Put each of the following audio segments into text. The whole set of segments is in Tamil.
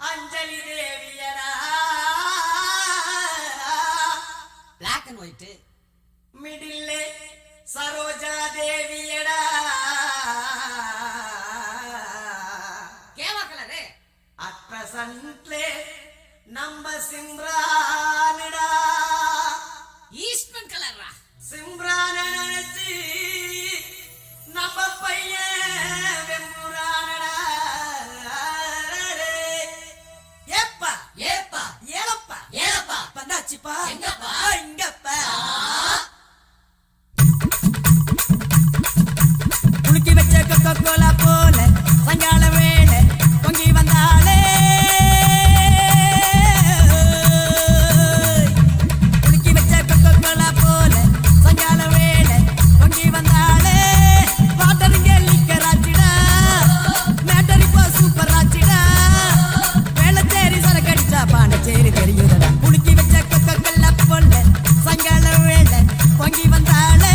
அஞ்சலி தேவியடா பிளாக் அண்ட் ஒயிட். மிடில்லே சரோஜா தேவியடா கேவா கலரு. அட் பிரசன்ட்லே நம்ம சிம்ரானடா ஈஸ்ட்மன் கலரா. சிம்ரான நினைச்சு நம்ம பையன் வெம்புரானடா. ஏப்பா ஏப்பா ஏலப்பா ஏலப்பா வந்தாச்சுப்பா எங்கப்பா? இங்கப்பா. குளிக்கி வச்ச கொக்கோ கோலா போல சங்கால வேலை பொங்கி வந்தாலே. குளிக்கி வச்ச கொக்கோ கோலா போல சங்கால வேலை பொங்கி வந்தாலே. வாட்டருங்க லிக்கராச்சிடா மேட்டரி போ சூப்பர் ஆச்சிடா. வேளச்சேரி சரக்கடிச்சா பாண்டச்சேரி தெரியுதடா. குளிக்கி வச்ச கொக்கோ கோலா போல சங்கால வேலை பொங்கி வந்தாலே.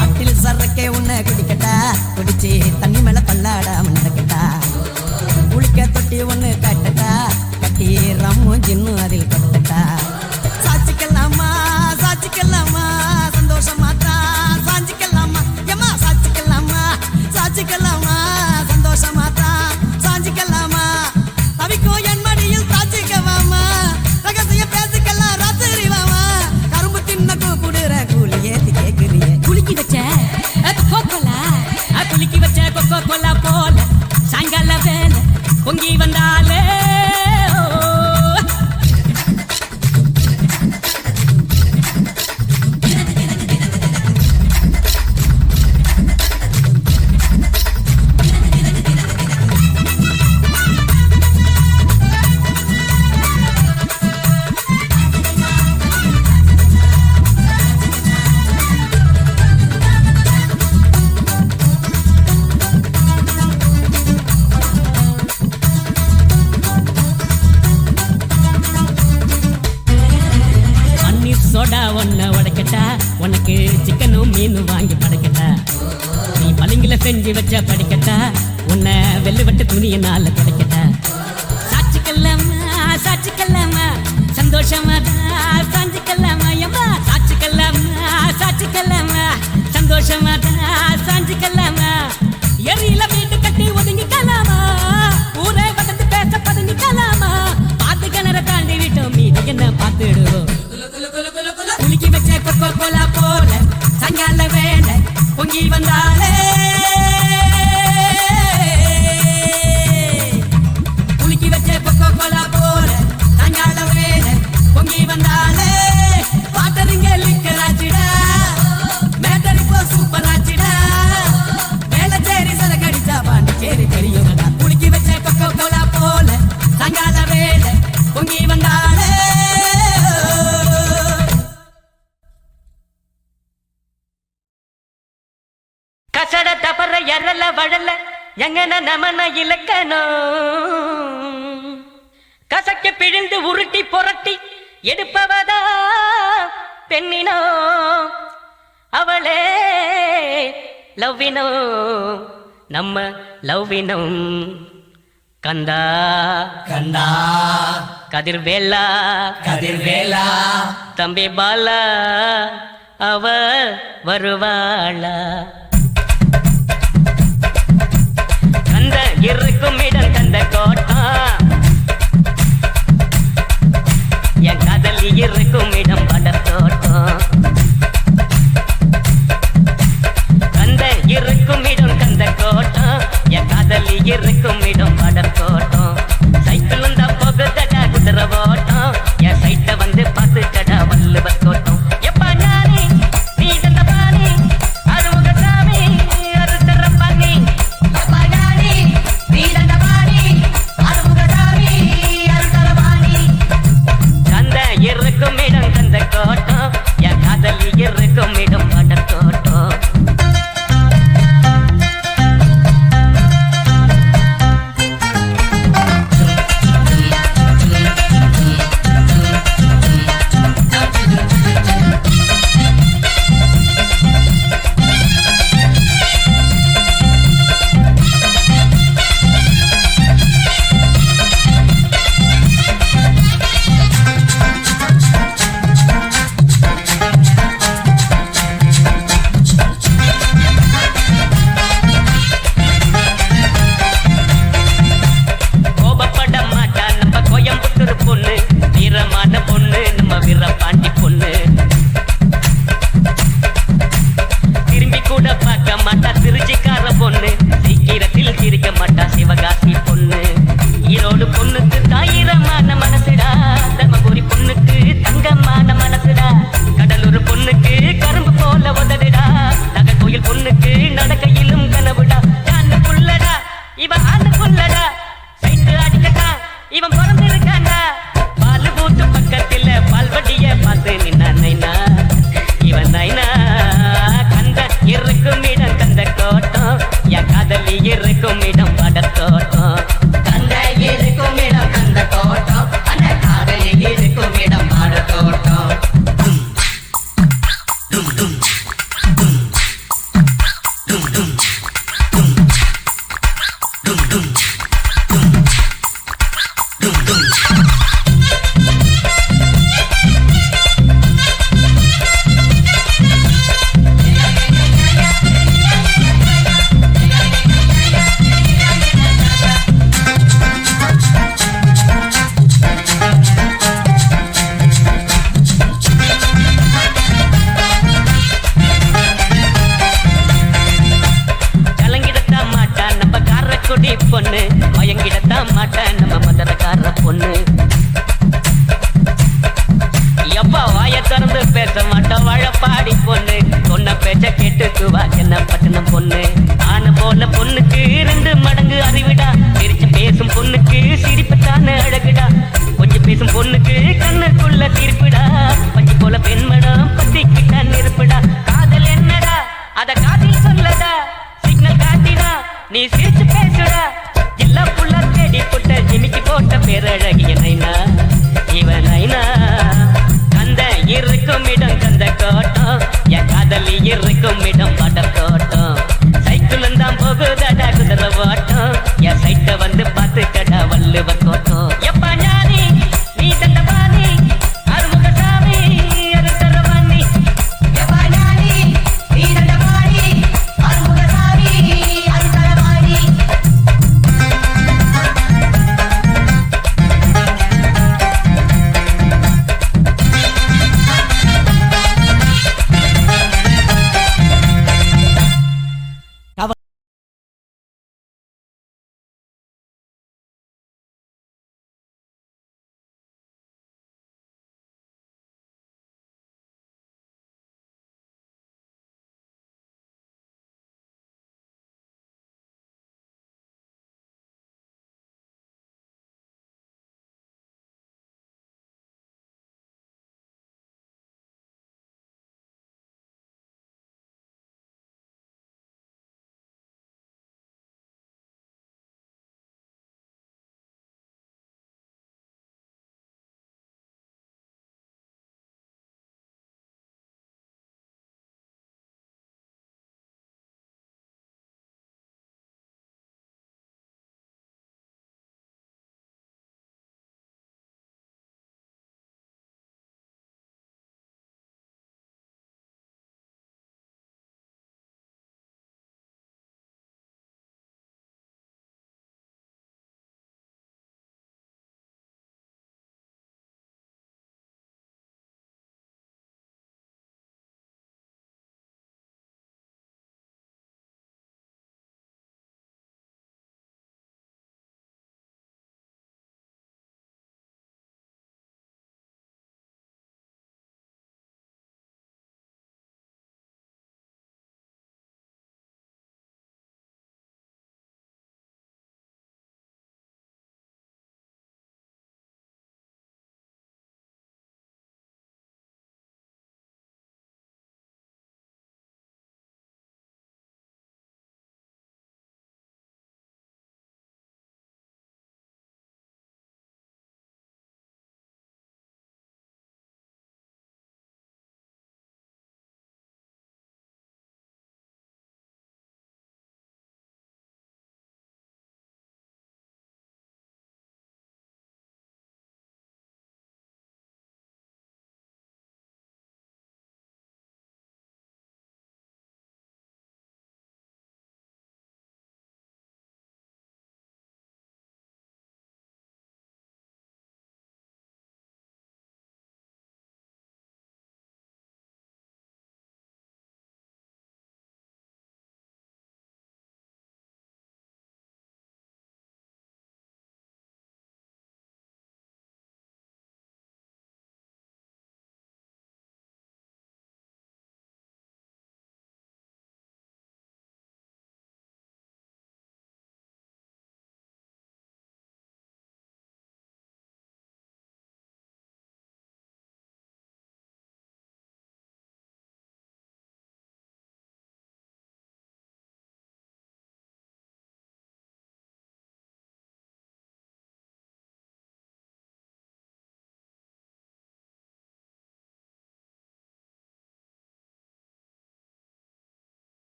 ஆட்டில் சரக்கே உன்னை குடிக்கட்டா குடிச்சு தண்ணி மேல பல்லாடாம நடக்கட்டா. குளிக்க தொட்டி ஒண்ணு கட்டட்டா கட்டி ரம்மும் ஜின்னும் அதில் கொட்டட்டா. சாச்சிக்கலாமா சாச்சிக்கலாமா சந்தோஷமா தான் சாஞ்சிக்கலாமா. ஏமா சாச்சிக்கலாமா சாச்சிக்கலாமா சந்தோஷமா தான் சாஞ்சிக்கலாமா. தவிக்கும் என் மடியில் தாச்சிக்கவாமா ரகசிய பேசிக்கலாம் ராத்திரி வாமா. கரும்பு தின்னக்கும் குடுற கூலி ஏத்தி கேக்குறியே. குலுக்கி வச்ச கொக்கோ கோலா. குலுக்கி வச்ச கொக்கோ கோலா போல சாயங்கால வேலை பொங்கி வந்தாலே. பன்னீர் சோடா ஒன்ன உடைக்கட்டா உனக்கு சிக்கனும் மீனும் வாங்கி படைக்கட்டா. நீ பளிங்கில செஞ்சு வச்ச படிக்கட்டா உன்னை வெள்ளுவட்ட துணியினால படைக்கட்டா. சாட்சிக்கல்லாமா சாட்சிக்கல்லாமா சந்தோஷமா தான் சாஞ்சிக்கல்லாமா. ஏமா சாட்சிக்கல்லாமா சாட்சிக்கல்லாமா சந்தோஷமா தான் சாஞ்சிக்கல்லாமா. எரியில வீட்டு கட்டி ஒதுங்கிக்கலாமா. ஊரே வந்து பேச பதுங்கிக்கலாமா. பாத்து கிணற தாண்டி விட்டோம் மீது என்ன பார்த்துடுவோம். குலுக்கி வச்ச கொக்கோ கோலா போல சங்கால வேலை பொங்கி வந்தாலே. குலுக்கி வச்ச கொக்கோ கோலா போல சங்கால வேலை பொங்கி வந்தாலே. வாட்டருங்க லிக்கராச்சிடா மேட்டரி போ சூப்பர் ஆச்சிடா. வேளச்சேரி சரக்கடிச்சா பாண்டச்சேரி தெரியுதடா. குலுக்கி வச்ச கொக்கோ கோலா போல சங்கால வேலை பொங்கி வந்தாலே. கசட தபர எரல வழல எங்கன நமன இலக்கணோ. கசக்க பிழிந்து உருட்டி புரட்டி எடுப்பவதா பெண்ணினோ. அவளே லவ்வினோ நம்ம லவ்வினம். கந்தா கண்டா கதிர்வேலா கதிர்வேலா தம்பி பாலா அவ வருவாளா. கந்த இருக்கும் இடம் கந்த கோட்டம். என் காதலி இருக்கும் இடம் படத்தோட்டம். கந்த இருக்கும் இடம் கந்த கோட்டம். என் காதலி இருக்கும் இடம் படத்தோட்டம். சைக்கிள் வந்தா போகுதடா குதிரை ஓட்டம். என் சைட்ட வந்து பார்த்துக்கடா வள்ளுவ தோட்டம். எப்பா ஞானி நீ தந்த பாணி அருமுக சாமி அருத்தர பண்ணி. எப்பா ஞானி நீ தந்த பாணி அருமுக சாமி அருத்தர பாணி. கந்த இருக்கும் இடம் கந்த பேச மாட்டோம் வாழப்பாடி பொண்ணு சொன்ன பேச்ச கேட்டுக்குவா என்ன பட்டணம் பொண்ணு ஆன போல பொண்ணுக்கு 2 மடங்கு அறிவிடா சிரிச்சு பேசும் பொண்ணுக்கு சிரிப்புத்தான அழகுடா கொஞ்சம் பேசும் பொண்ணுக்கு கண்ணுக்குள்ள தீர்ப்புடா பஞ்சு போல பெண்மணம் பத்திக்கிட்ட நெருப்புடா காதல் என்னடா அத காதில் சொல்லடா சிக்னல் காட்டினா நீ சிரிச்சு பேசுடா எல்லா புள்ள தேடி போட்ட ஜிமிக்கி போட்ட பேரழகிய நைனா இவன் நைனா கந்த இருக்கும் இடம் கந்த கோட்டம் என் காதலி இருக்கும் இடம் பட தோட்டம் சைக்கிள் தான் போகுதடா குதிரை ஓட்டம் என் சைட்ட வந்து பார்த்துக்கடா வள்ளுவர் கோட்டம் எப்பா ஞானி நீ தண்டபாணி அருமுகசாமி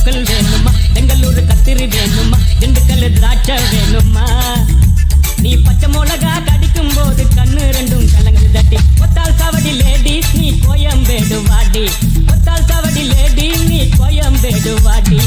நூக்கல் வேணுமா பெங்களூரு கத்திரி வேணுமா திண்டுக்கல் திராட்சை வேணுமா நீ பச்சை மிளகா கடிக்கும் போது கண்ணு ரெண்டும் கலங்கு தட்டி ஒத்தால் சாவடி லேடிஸ் நீ கோயம்பேடு வாடி ஒத்தால் சாவடி லேடி நீ கோயம்பேடு வாடி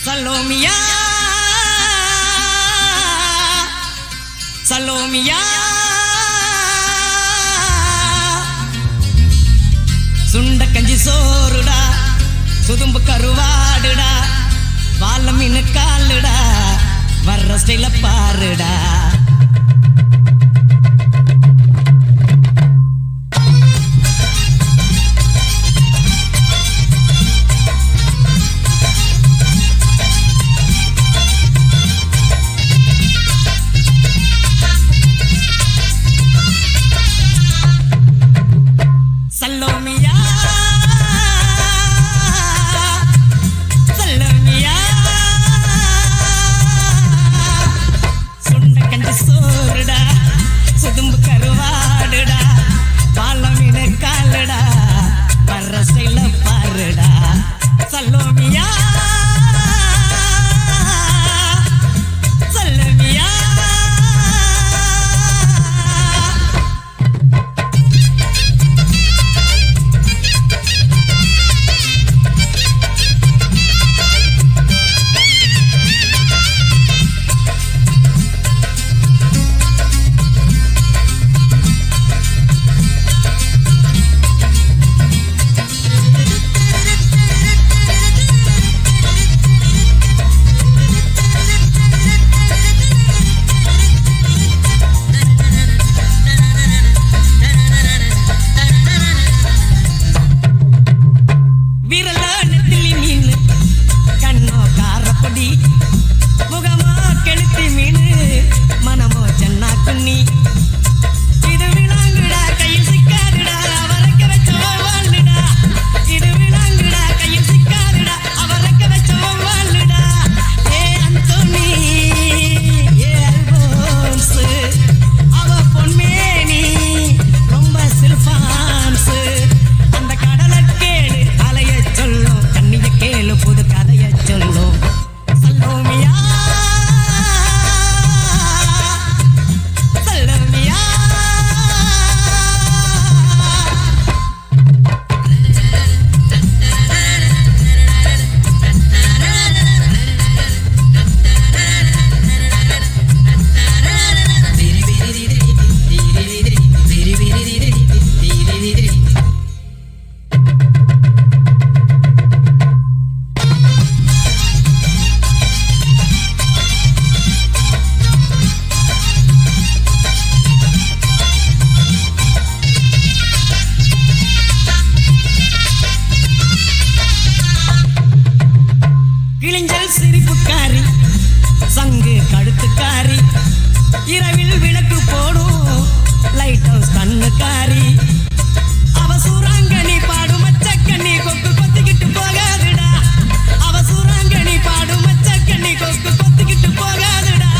சலோமியா சலோமியா சுண்ட கஞ்சி சோறுடா சுதும்பு கருவாடுடா வாழ மீன் காலுடா வர்ற ஸ்டைல பாருடா சலோமியா சலோமியா சுண்ட கஞ்சி சோறுடா சுதும்பு கருவாடுடா வாழ மீன் காலுடா வர்ற ஸ்டைல பாருடா சலோமியா சலோமியா சிரிப்புக்காரி சங்கு கழுத்துக்காரி இரவில் விளக்கு போடும் லைட் ஹவுஸ் கண்ணுக்காரி அவ சூறாங்கண்ணி பாடும் மச்சக்கண்ணி கொக்கு கொத்திக்கிட்டு போகாதுடா அவ சூறாங்கண்ணி பாடும் மச்சக்கண்ணி கொக்கு கொத்திக்கிட்டு போகாதுடா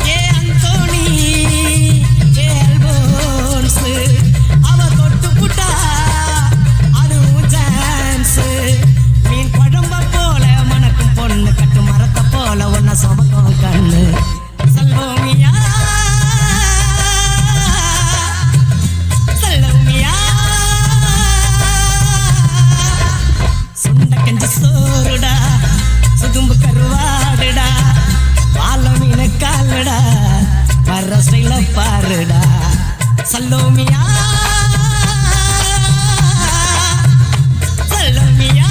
ஏ அந்தோணி ஏ அல்போன்ஸ் அவ தொட்டு புட்டா அதுவும் சான்ஸ் மீன் குழம்ப போல மணக்கும் பொண்ணு கட்டு மரத்தை போல ஒன்ன சுமக்கும் கண்ணு சல்வோமியா சல்வோமியா சுண்ட கஞ்சி சோறுடா சுதும்பு கருவாடுடா பால மீன காலுடா வர்ற ஸ்டைல பாருடா சல்லோமியா சல்லோமியா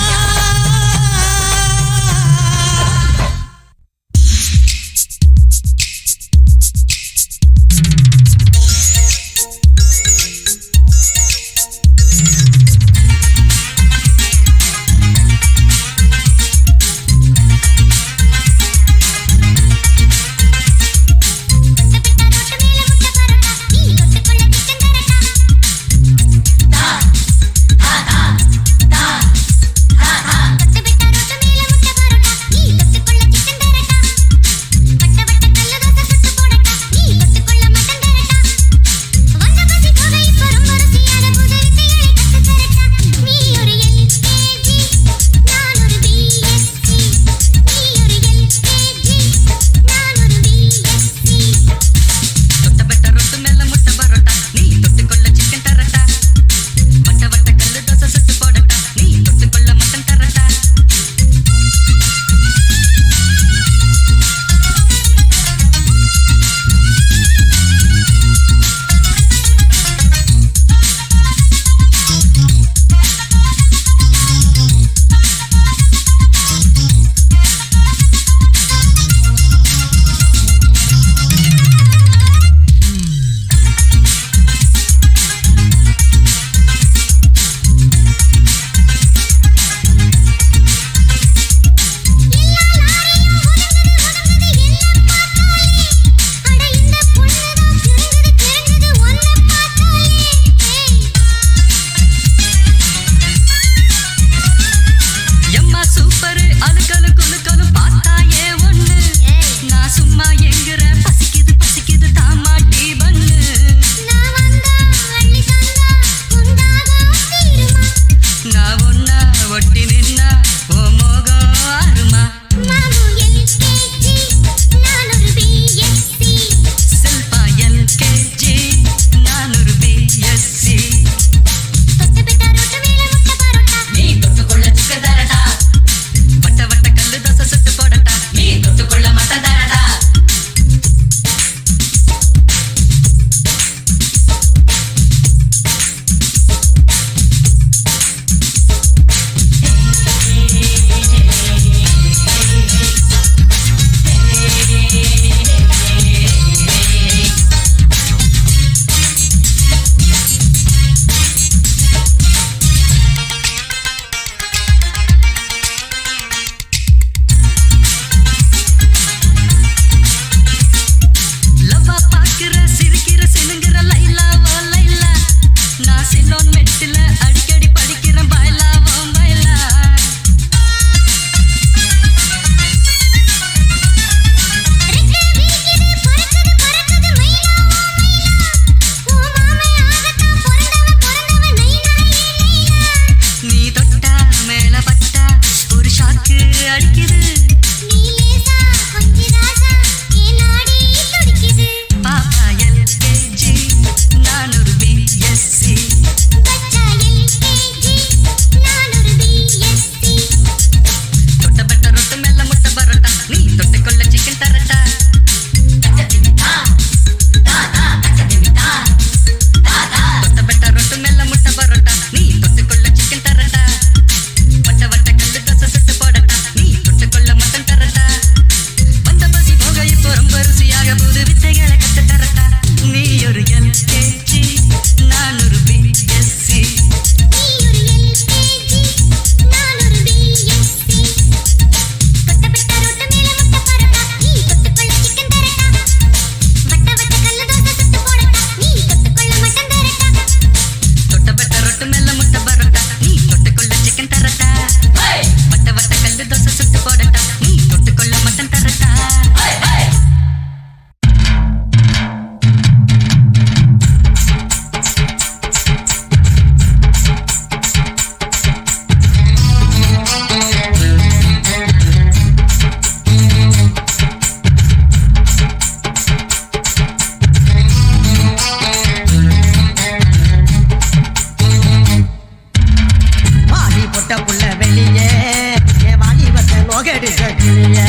நோகடிச்ச கிளிய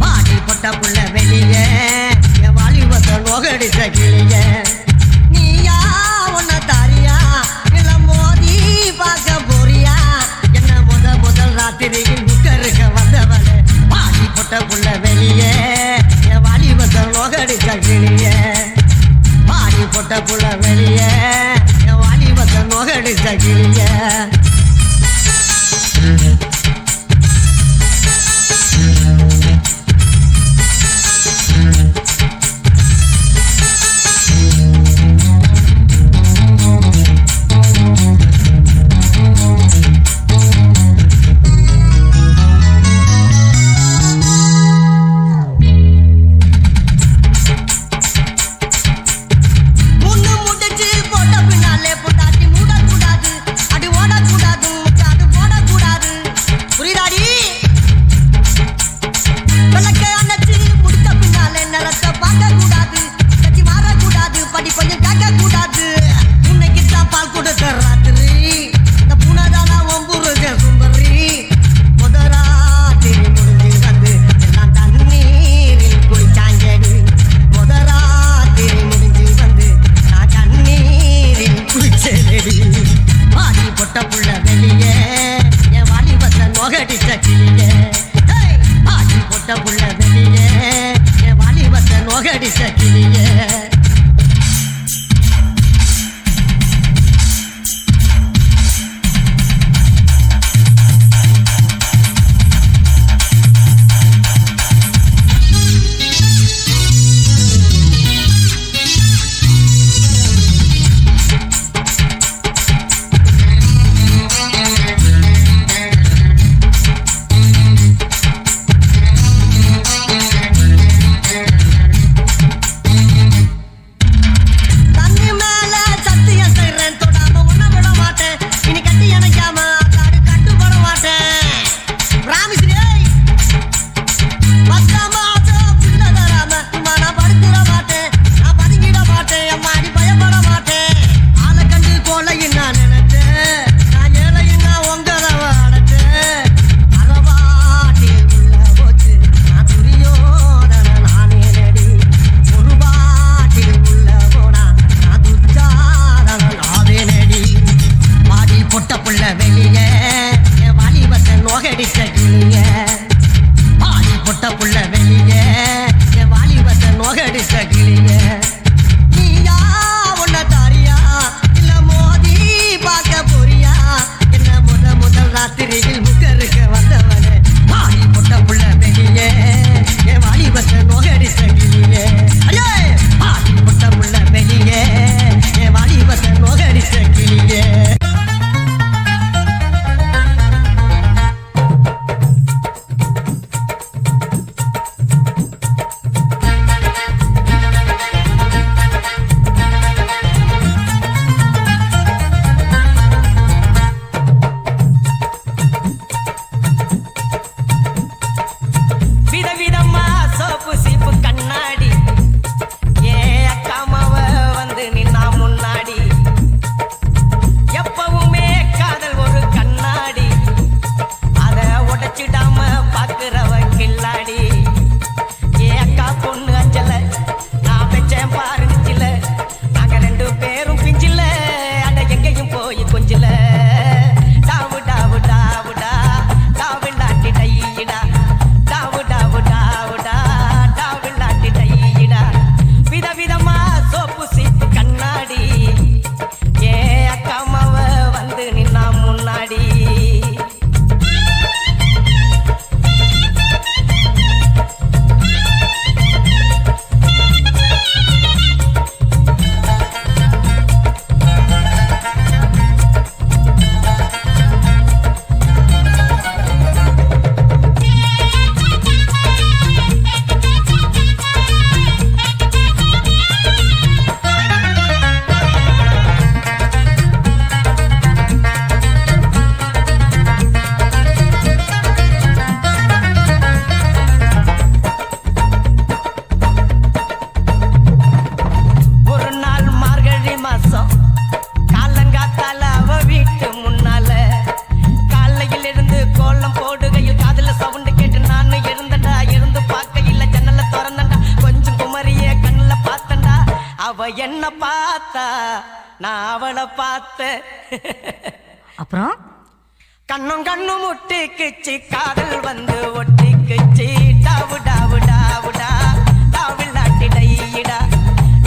பாடி பொட்ட புள்ள வெளிய என் வாலிபத்தை நோகடிச்ச கிளிய நீயா உன்ன தாரியா இல்ல மோதி பார்க்க போறியா என்ன முதல் ராத்திரியில் முக்கருக்க வந்தவளே பாடி பொட்ட புள்ள வெளிய என் வாலிபத்தை நோகடிச்ச கிளிய பாடி பொட்ட புள்ள வெளிய என் வாலிபத்தை நோகடிச்ச கிளிய பார்த்தா நான் அவளை பார்த்தேன். அப்புறம் கண்ணும் கண்ணும் முட்டிக்குச்சு காதல் வந்து ஒட்டிக்குச்சு. டாவு டாவு டாவுடா டாவில் நாட்டி டையிடா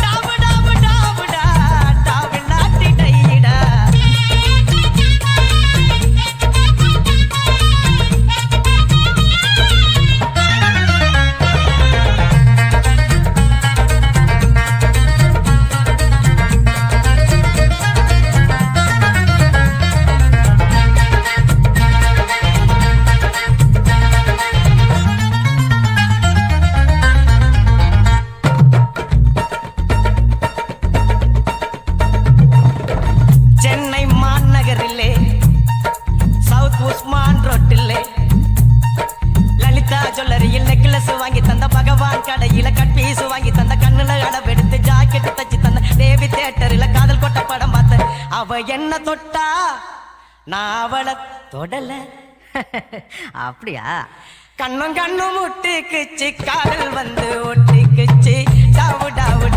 டாவு டாவு டாவுடா டாவில் நாட்டி டையிடா. சென்னை மாநகரிலே சவுத் உஸ்மான் ரோட்டிலே லலிதா ஜுவல்லரியில் நெக்லஸ் வாங்கி தந்த, பகவான் கடையில கட்பீஸ் வாங்கி தந்த, கண்ணுல அளவெடுத்து ஜாக்கெட் தச்சு தந்த, தேவி தியேட்டரில் காதல் கொட்ட படம் பார்த்த. அவ என்ன தொட்டா நான் அவளை தொடல. அப்படியா? கண்ணும் கண்ணும் முட்டிக்குச்சு காதல் வந்து ஒட்டிக்குச்சு. டாவு டாவு